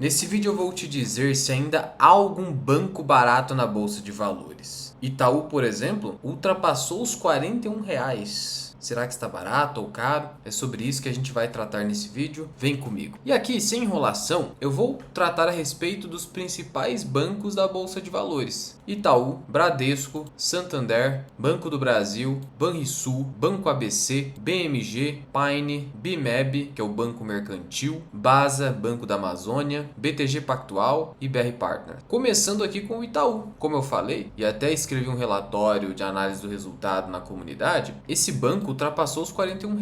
Nesse vídeo eu vou te dizer se ainda há algum banco barato na bolsa de valores. Itaú, por exemplo, ultrapassou os R$ 41. Será que está barato ou caro? É sobre isso que a gente vai tratar nesse vídeo. Vem comigo. E aqui, sem enrolação, eu vou tratar a respeito dos principais bancos da Bolsa de Valores. Itaú, Bradesco, Santander, Banco do Brasil, Banrisul, Banco ABC, BMG, Paine, Bimeb, que é o Banco Mercantil, Basa, Banco da Amazônia, BTG Pactual e BR Partner. Começando aqui com o Itaú. Como eu falei, e até escrevi um relatório de análise do resultado na comunidade, esse banco ultrapassou os R$ 41.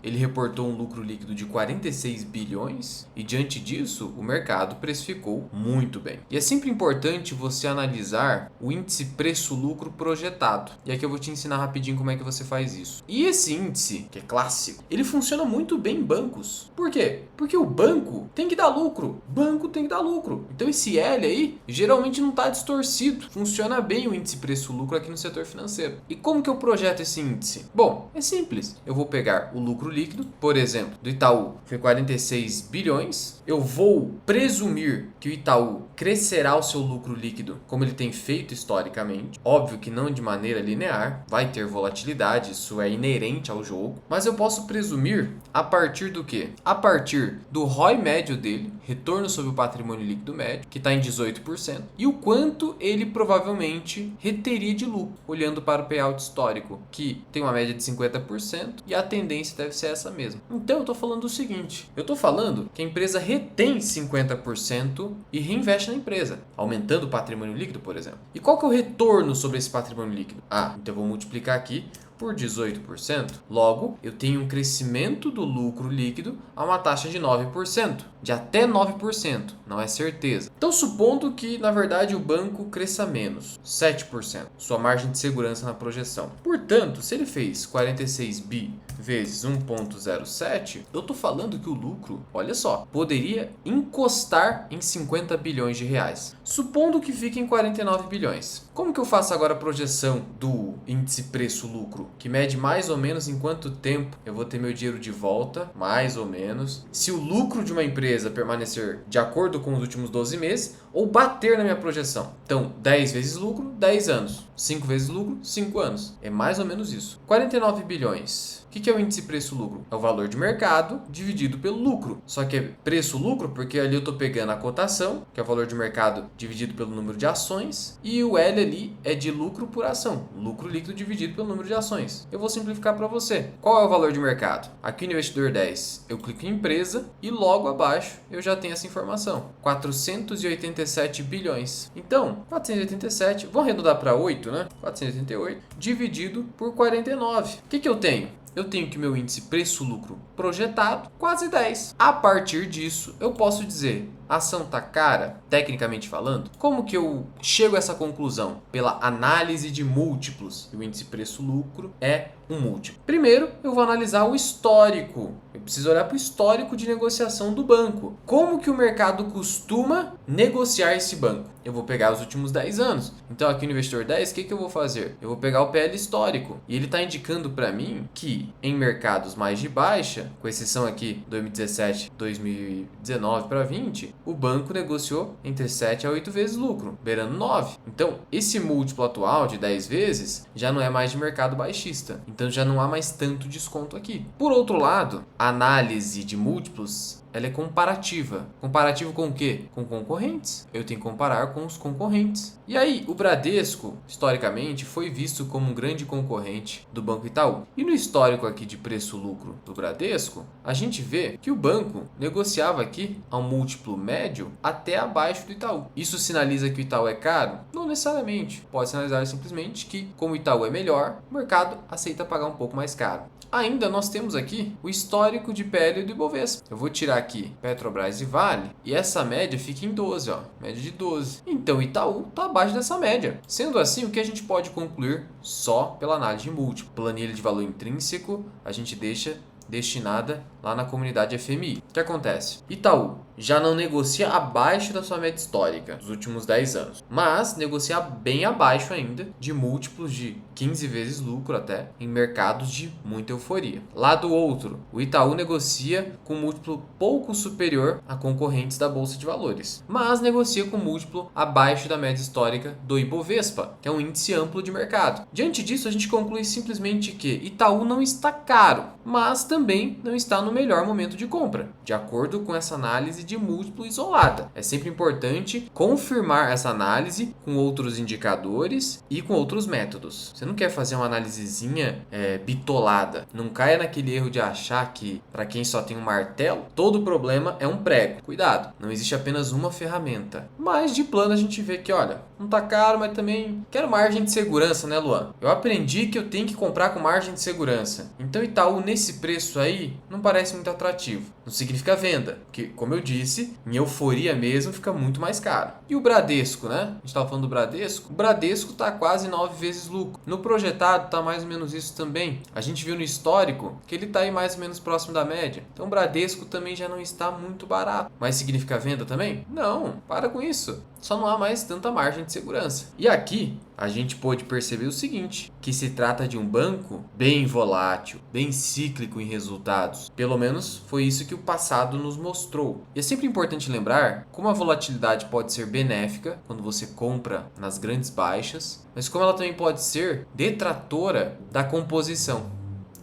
Ele reportou um lucro líquido de 46 bilhões e, diante disso, o mercado precificou muito bem. E é sempre importante você analisar o índice preço-lucro projetado. E aqui eu vou te ensinar rapidinho como é que você faz isso. E esse índice, que é clássico, ele funciona muito bem em bancos. Por quê? Porque o banco tem que dar lucro. Banco tem que dar lucro. Então esse L aí geralmente não está distorcido. Funciona bem o índice preço-lucro aqui no setor financeiro. E como que eu projeto esse índice? Bom, é simples. Eu vou pegar o lucro líquido, por exemplo, do Itaú foi 46 bilhões. Eu vou presumir que o Itaú crescerá o seu lucro líquido como ele tem feito historicamente. Óbvio que não de maneira linear, vai ter volatilidade, isso é inerente ao jogo. Mas eu posso presumir a partir do quê? A partir do ROI médio dele, retorno sobre o patrimônio líquido médio, que está em 18%, e o quanto ele provavelmente reteria de lucro, olhando para o payout histórico, que tem uma média de 50% e a tendência deve ser essa mesma. Então eu estou falando o seguinte, eu estou falando que a empresa retém 50% e reinveste na empresa, aumentando o patrimônio líquido, por exemplo. E qual que é o retorno sobre esse patrimônio líquido? Então eu vou multiplicar aqui por 18%. Logo, eu tenho um crescimento do lucro líquido a uma taxa de 9%, de até 9%, não é certeza. Então, supondo que, na verdade, o banco cresça menos, 7%, sua margem de segurança na projeção. Portanto, se ele fez 46 bi vezes 1,07, eu estou falando que o lucro, olha só, poderia encostar em 50 bilhões de reais. Supondo que fique em 49 bilhões. Como que eu faço agora a projeção do índice preço-lucro? Que mede mais ou menos em quanto tempo eu vou ter meu dinheiro de volta, mais ou menos. Se o lucro de uma empresa permanecer de acordo com os últimos 12 meses ou bater na minha projeção. Então, 10 vezes lucro, 10 anos. 5 vezes lucro, 5 anos. É mais ou menos isso. 49 bilhões. O que é o índice preço-lucro? É o valor de mercado dividido pelo lucro. Só que é preço-lucro porque ali eu estou pegando a cotação, que é o valor de mercado dividido pelo número de ações, e o L ali é de lucro por ação. Lucro líquido dividido pelo número de ações. Eu vou simplificar para você. Qual é o valor de mercado? Aqui no Investidor 10, eu clico em empresa e logo abaixo eu já tenho essa informação. 487 bilhões. Então, 487, vamos arredondar para 8, né? 488 dividido por 49. O que eu tenho? Eu tenho que meu índice preço-lucro projetado, quase 10. A partir disso, eu posso dizer, a ação está cara, tecnicamente falando? Como que eu chego a essa conclusão? Pela análise de múltiplos. E o índice preço-lucro é um múltiplo. Primeiro, eu vou analisar o histórico. Eu preciso olhar para o histórico de negociação do banco. Como que o mercado costuma negociar esse banco? Eu vou pegar os últimos 10 anos. Então, aqui no Investidor 10, o que eu vou fazer? Eu vou pegar o PL histórico. E ele está indicando para mim que em mercados mais de baixa, com exceção aqui 2017, 2019 para 20, o banco negociou entre 7 a 8 vezes lucro, beirando 9. Então, esse múltiplo atual de 10 vezes já não é mais de mercado baixista. Então, já não há mais tanto desconto aqui. Por outro lado, a análise de múltiplos ela é comparativa. Comparativo com o quê? Com concorrentes. Eu tenho que comparar com os concorrentes. E aí, o Bradesco, historicamente, foi visto como um grande concorrente do Banco Itaú. E no histórico aqui de preço-lucro do Bradesco, a gente vê que o banco negociava aqui a um múltiplo médio até abaixo do Itaú. Isso sinaliza que o Itaú é caro? Não necessariamente. Pode sinalizar simplesmente que, como o Itaú é melhor, o mercado aceita pagar um pouco mais caro. Ainda nós temos aqui o histórico de PL do Ibovespa. Eu vou tirar aqui Petrobras e Vale e essa média fica em 12, ó, média de 12. Então Itaú está abaixo dessa média. Sendo assim, o que a gente pode concluir só pela análise de múltiplo? Planilha de valor intrínseco, a gente deixa destinada lá na comunidade FMI. O que acontece? Itaú já não negocia abaixo da sua média histórica dos últimos 10 anos, mas negocia bem abaixo ainda de múltiplos de 15 vezes lucro até em mercados de muita euforia. Lá do outro, o Itaú negocia com múltiplo pouco superior a concorrentes da Bolsa de Valores, mas negocia com múltiplo abaixo da média histórica do Ibovespa, que é um índice amplo de mercado. Diante disso, a gente conclui simplesmente que Itaú não está caro, mas também não está no melhor momento de compra, de acordo com essa análise de múltiplo isolada. É sempre importante confirmar essa análise com outros indicadores e com outros métodos. Você não quer fazer uma análisezinha bitolada. Não caia naquele erro de achar que, para quem só tem um martelo, todo problema é um prego. Cuidado, não existe apenas uma ferramenta. Mas de plano a gente vê que, olha, não tá caro, mas também quero margem de segurança, né, Luan? Eu aprendi que eu tenho que comprar com margem de segurança. Então Itaú nesse preço aí não parece muito atrativo. Não significa venda, porque, como eu disse, em euforia mesmo fica muito mais caro. E o Bradesco, né? A gente estava falando do Bradesco. O Bradesco está quase 9 vezes lucro. No projetado está mais ou menos isso também. A gente viu no histórico que ele está aí mais ou menos próximo da média. Então o Bradesco também já não está muito barato. Mas significa venda também? Não, para com isso. Só não há mais tanta margem de segurança. E aqui a gente pôde perceber o seguinte, que se trata de um banco bem volátil, bem cíclico em resultados. Pelo menos foi isso que o passado nos mostrou. E é sempre importante lembrar como a volatilidade pode ser benéfica quando você compra nas grandes baixas, mas como ela também pode ser detratora da composição.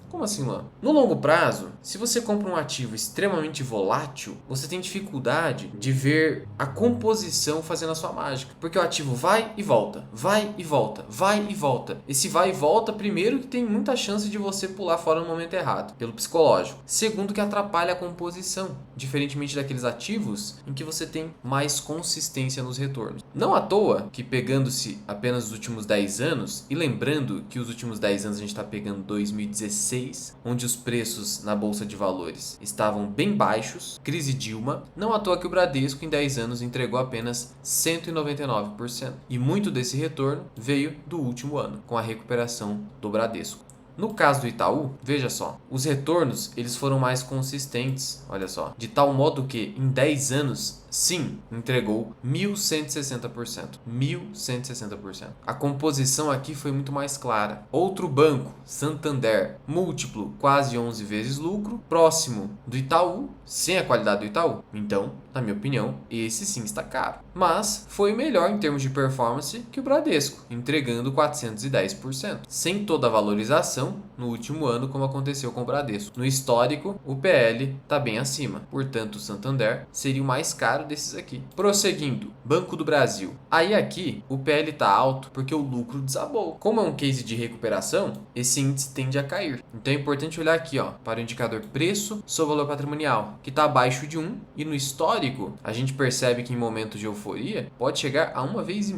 Como assim, Luan? No longo prazo, se você compra um ativo extremamente volátil, você tem dificuldade de ver a composição fazendo a sua mágica. Porque o ativo vai e volta, vai e volta, vai e volta. Esse vai e volta, primeiro, que tem muita chance de você pular fora no momento errado, pelo psicológico. Segundo, que atrapalha a composição, diferentemente daqueles ativos em que você tem mais consistência nos retornos. Não à toa que, pegando-se apenas os últimos 10 anos, e lembrando que os últimos 10 anos a gente está pegando 2016, onde os preços na Bolsa de Valores estavam bem baixos, crise Dilma, não à toa que o Bradesco em 10 anos entregou apenas 199%. E muito desse retorno veio do último ano, com a recuperação do Bradesco. No caso do Itaú, veja só, os retornos eles foram mais consistentes, olha só, de tal modo que em 10 anos, sim, entregou 1.160%. 1.160%. A composição aqui foi muito mais clara. Outro banco, Santander, múltiplo quase 11 vezes lucro, próximo do Itaú, sem a qualidade do Itaú. Então, na minha opinião, esse sim está caro. Mas foi melhor em termos de performance que o Bradesco, entregando 410%. Sem toda a valorização no último ano, como aconteceu com o Bradesco. No histórico, o PL está bem acima. Portanto, o Santander seria o mais caro desses aqui. Prosseguindo, Banco do Brasil. Aí aqui, o PL está alto porque o lucro desabou. Como é um case de recuperação, esse índice tende a cair. Então é importante olhar aqui, para o indicador preço sobre valor patrimonial, que está abaixo de 1. E no histórico, a gente percebe que em momentos de euforia, pode chegar a 1,5 vezes.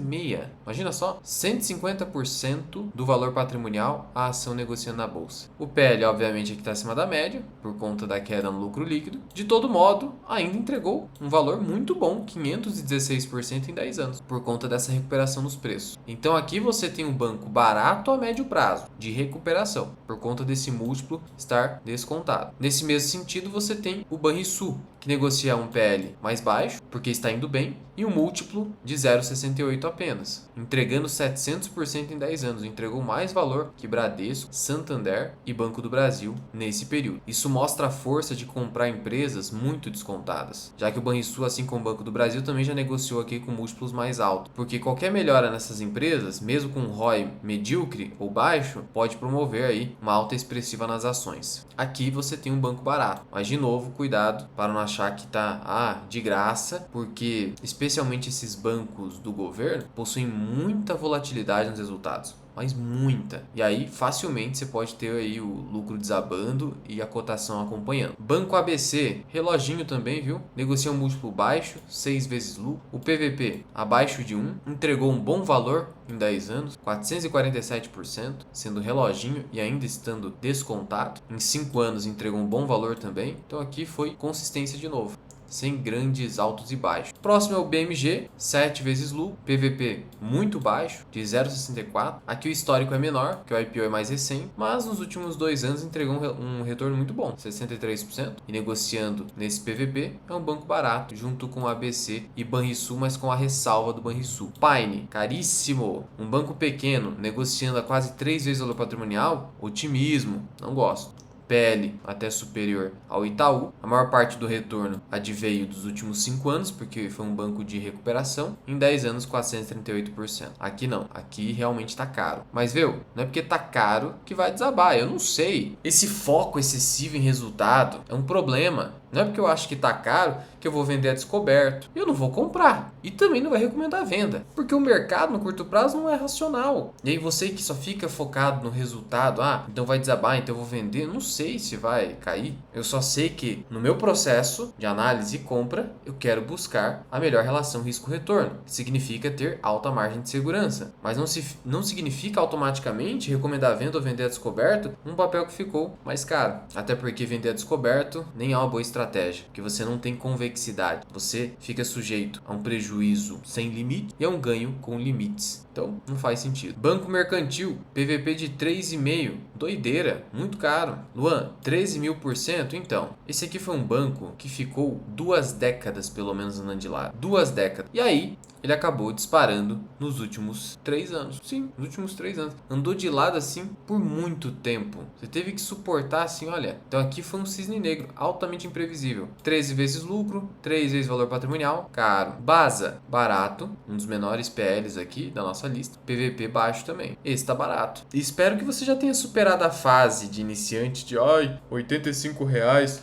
Imagina só, 150% do valor patrimonial a ação negociada na bolsa. O PL, obviamente, aqui está acima da média, por conta da queda no lucro líquido. De todo modo, ainda entregou um valor muito bom, 516% em 10 anos, por conta dessa recuperação nos preços. Então aqui você tem um banco barato a médio prazo, de recuperação, por conta desse múltiplo estar descontado. Nesse mesmo sentido, você tem o Banrisul, que negocia um PL mais baixo, porque está indo bem, e um múltiplo de 0,68 apenas, entregando 700% em 10 anos. Entregou mais valor que Bradesco, Santander e Banco do Brasil nesse período. Isso mostra a força de comprar empresas muito descontadas, já que o Banrisul, assim como o Banco do Brasil, também já negociou aqui com múltiplos mais altos, porque qualquer melhora nessas empresas, mesmo com um ROI medíocre ou baixo, pode promover aí uma alta expressiva nas ações. Aqui você tem um banco barato, mas de novo, cuidado para não achar que tá de graça, porque especialmente esses bancos do governo possuem muita volatilidade nos resultados. Mas muita. E aí, facilmente, você pode ter aí o lucro desabando e a cotação acompanhando. Banco ABC, reloginho também, viu? Negocia um múltiplo baixo, 6 vezes lucro. O PVP, abaixo de 1, entregou um bom valor em 10 anos, 447%, sendo reloginho e ainda estando descontado. Em 5 anos, entregou um bom valor também. Então, aqui foi consistência de novo. sem grandes altos e baixos. Próximo é o BMG, 7 vezes lucro, PVP muito baixo, de 0,64. Aqui o histórico é menor, que o IPO é mais recente, mas nos últimos 2 anos entregou um retorno muito bom, 63%. E negociando nesse PVP é um banco barato, junto com o ABC e Banrisul, mas com a ressalva do Banrisul. Pine, caríssimo. Um banco pequeno, negociando a quase 3 vezes o valor patrimonial, otimismo, não gosto. PL até superior ao Itaú. A maior parte do retorno adveio dos últimos 5 anos, porque foi um banco de recuperação. Em 10 anos, 438%. Aqui não. Aqui realmente tá caro. Mas, viu, não é porque tá caro que vai desabar. Eu não sei. Esse foco excessivo em resultado é um problema. Não é porque eu acho que tá caro que eu vou vender a descoberto. Eu não vou comprar. E também não vai recomendar a venda. Porque o mercado no curto prazo não é racional. E aí você que só fica focado no resultado, então vai desabar, então eu vou vender. Eu não sei se vai cair. Eu só sei que no meu processo de análise e compra, eu quero buscar a melhor relação risco-retorno. Que significa ter alta margem de segurança. Mas não significa automaticamente recomendar a venda ou vender a descoberto um papel que ficou mais caro. Até porque vender a descoberto nem é uma boa estratégia, porque você não tem convexidade, você fica sujeito a um prejuízo sem limite e a um ganho com limites. Então não faz sentido. Banco Mercantil, PVP de 3,5, doideira, muito caro. Luan, 13.000%? Então, esse aqui foi um banco que ficou 2 décadas pelo menos andando de lado. 2 décadas. E aí, ele acabou disparando nos últimos 3 anos. Sim, nos últimos 3 anos. Andou de lado assim por muito tempo. Você teve que suportar assim, olha. Então aqui foi um cisne negro, altamente imprevisível. 13 vezes lucro, 3 vezes valor patrimonial, caro. Basa, barato, um dos menores PLs aqui da nossa lista. PVP baixo também. Esse tá barato. E espero que você já tenha superado a fase de iniciante de R$ 85,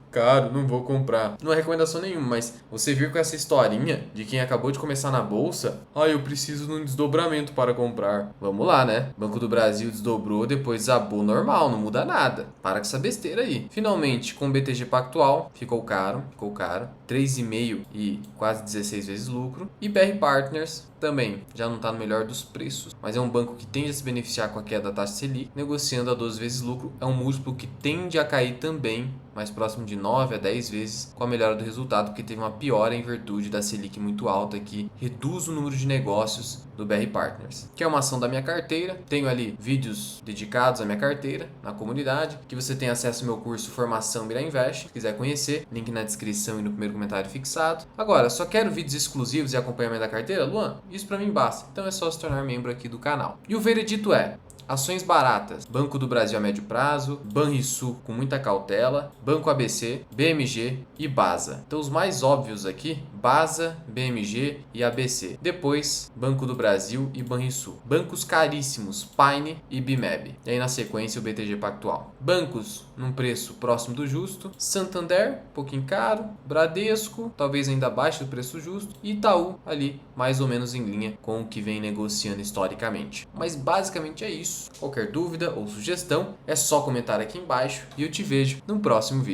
caro, não vou comprar. Não é recomendação nenhuma, mas você vir com essa historinha de quem acabou de começar na bolsa, eu preciso de um desdobramento para comprar. Vamos lá, né? Banco do Brasil desdobrou, depois desabou normal, não muda nada. Para com essa besteira aí. Finalmente, com o BTG Pactual, ficou caro. 3,5 e quase 16 vezes lucro. E BR Partners também já não está no melhor dos preços, mas é um banco que tende a se beneficiar com a queda da taxa Selic, negociando a 12 vezes lucro. É um múltiplo que tende a cair também, mais próximo de 9 a 10 vezes, com a melhora do resultado, porque teve uma piora em virtude da Selic muito alta, que reduz o número de negócios do BR Partners, que é uma ação da minha carteira. Tenho ali vídeos dedicados à minha carteira na comunidade, que você tem acesso ao meu curso Formação Mira Invest, se quiser conhecer, link na descrição e no primeiro comentário fixado. Agora, só quero vídeos exclusivos e acompanhamento da carteira? Luan, isso para mim basta, então é só se tornar membro aqui do canal. E o veredito é: ações baratas, Banco do Brasil a médio prazo, Banrisul com muita cautela, Banco ABC, BMG e Basa. Então os mais óbvios aqui, Basa, BMG e ABC. Depois, Banco do Brasil e Banrisul. Bancos caríssimos, Pine e Bimeb. E aí na sequência o BTG Pactual. Bancos num preço próximo do justo, Santander, um pouquinho caro, Bradesco, talvez ainda abaixo do preço justo, e Itaú ali mais ou menos em linha com o que vem negociando historicamente. Mas basicamente é isso. Qualquer dúvida ou sugestão é só comentar aqui embaixo e eu te vejo no próximo vídeo.